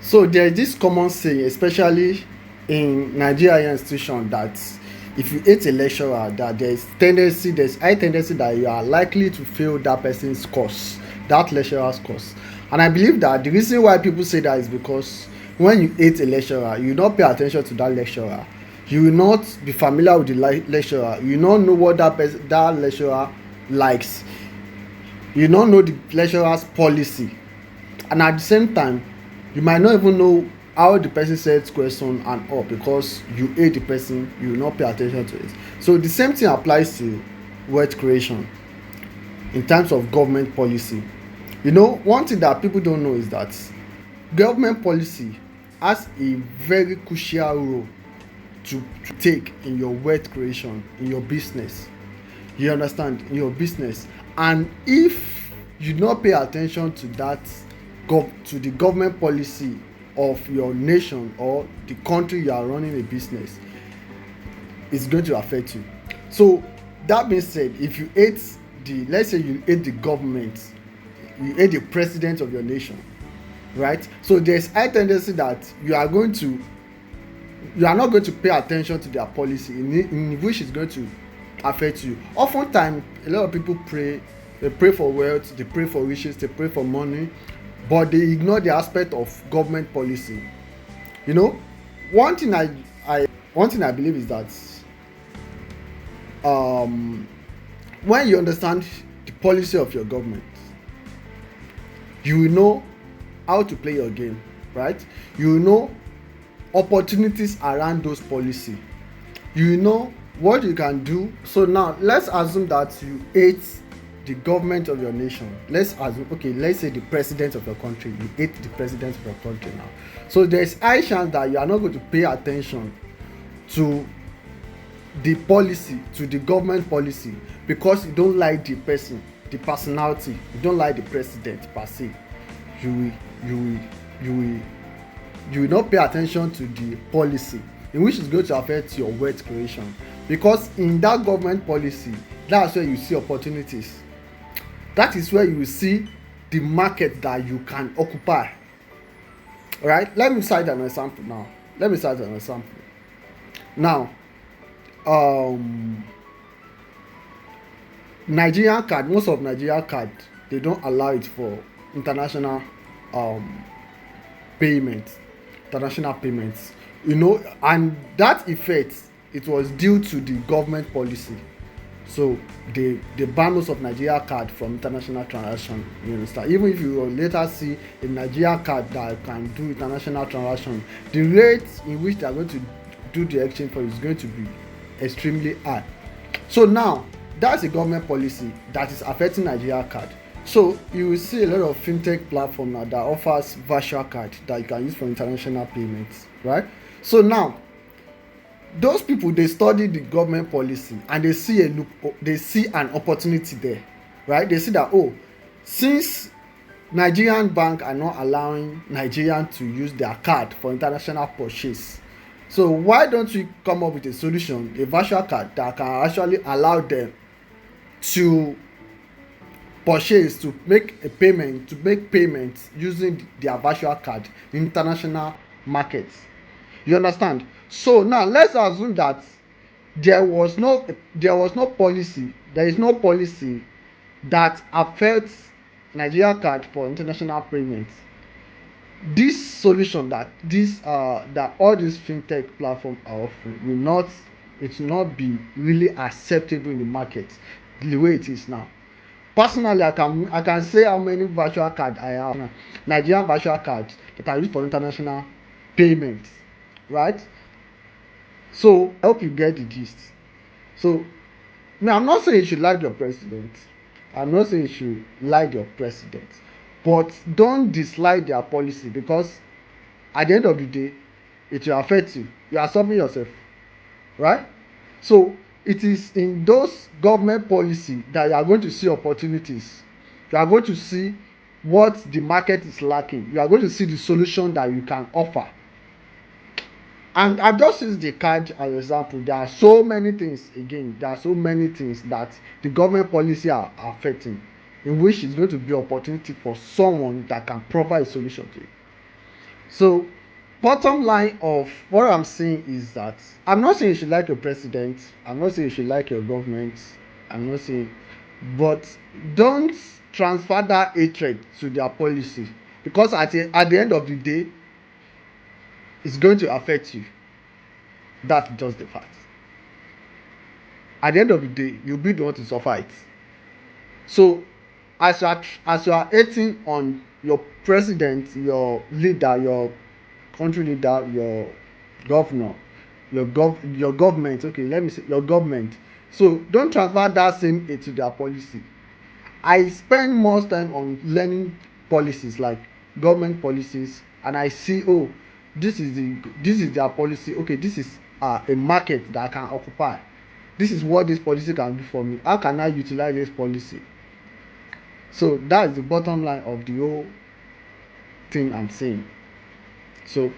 So there's this common saying, especially in Nigerian institution, that if you hate a lecturer, that there's high tendency that you are likely to fail that person's course, that lecturer's course. And I believe that the reason why people say that is because when you hate a lecturer, you will not pay attention to that lecturer. You will not be familiar with the lecturer. You will not know what that lecturer likes. You will not know the lecturer's policy, and at the same time you might not even know how the person sets question and all, because you hate the person, you will not pay attention to it. So the same thing applies to wealth creation in terms of government policy. One thing that people don't know is that government policy has a very crucial role to take in your wealth creation, in your business. You understand? In your business. And if you not pay attention to that, to the government policy of your nation or the country you are running a business, it's going to affect you. So that being said, if you hate let's say you hate the government, you hate the president of your nation, right? So there's high tendency that you are not going to pay attention to their policy, in which is going to affect you. Oftentimes a lot of people pray, they pray for wealth, they pray for riches, they pray for money, but they ignore the aspect of government policy. you know one thing I believe is that um when you understand the policy of your government, you will know how to play your game, right? You will know opportunities around those policy. You will know what you can do. So now let's assume that you hate the government of your nation. Let's assume, okay, let's say the president of your country, you hate the president of your country now. So there's high chance that you are not going to pay attention to the policy, to the government policy, because you don't like the person, the personality. You don't like the president per se. You will you will you will you will not pay attention to the policy, in which is going to affect your wealth creation, because in that government policy, that's where you see opportunities. That is where you will see the market that you can occupy. Right? Let me cite an example now. Now, um Nigerian card, most of Nigerian card, they don't allow it for international um payment, international payments. And that effect, it was due to the government policy. So they ban most of Nigeria card from international transaction. You understand? Even if you will later see a Nigeria card that can do international transaction, the rate in which they are going to do the exchange for is going to be extremely high. So now that's a government policy that is affecting Nigeria card. So you will see a lot of fintech platform now that offers virtual card that you can use for international payments, right? So now those people, they study the government policy and they see an opportunity there, right? They see that, oh, since Nigerian bank are not allowing Nigerian to use their card for international purchase, so why don't we come up with a solution, a virtual card that can actually allow them to purchase, to make payments using their virtual card in international markets. You understand? So now let's assume that there is no policy that affects Nigeria card for international payments. This solution that all these fintech platforms are offering will not be really acceptable in the market the way it is now. Personally, I can say how many virtual card I have now. Nigerian virtual cards that are used for international payments, right? So I hope you get the gist. So now, I'm not saying you should like your president. I'm not saying you should like your president, but don't dislike their policy, because at the end of the day, it will affect you. You are suffering yourself, right? So it is in those government policy that you are going to see opportunities. You are going to see what the market is lacking. You are going to see the solution that you can offer. And I've just used the card as an example. There are so many things, that the government policy are affecting, in which is going to be opportunity for someone that can provide a solution to it. So, bottom line of what I'm saying is that I'm not saying you should like your president, I'm not saying you should like your government, I'm not saying, but don't transfer that hatred to their policy, because at the end of the day, it's going to affect you. That's just the fact. At the end of the day, you'll be the one to suffer it. So, as you are hating on your president, your leader, your country leader, your governor, your government, okay, let me say your government. So don't transfer that same hate to their policy. I spend most time on learning policies, like government policies, and I see, oh, this is their policy. Okay, this is a market that I can occupy. This is what this policy can do for me. How can I utilize this policy? So that is the bottom line of the whole thing I'm saying. So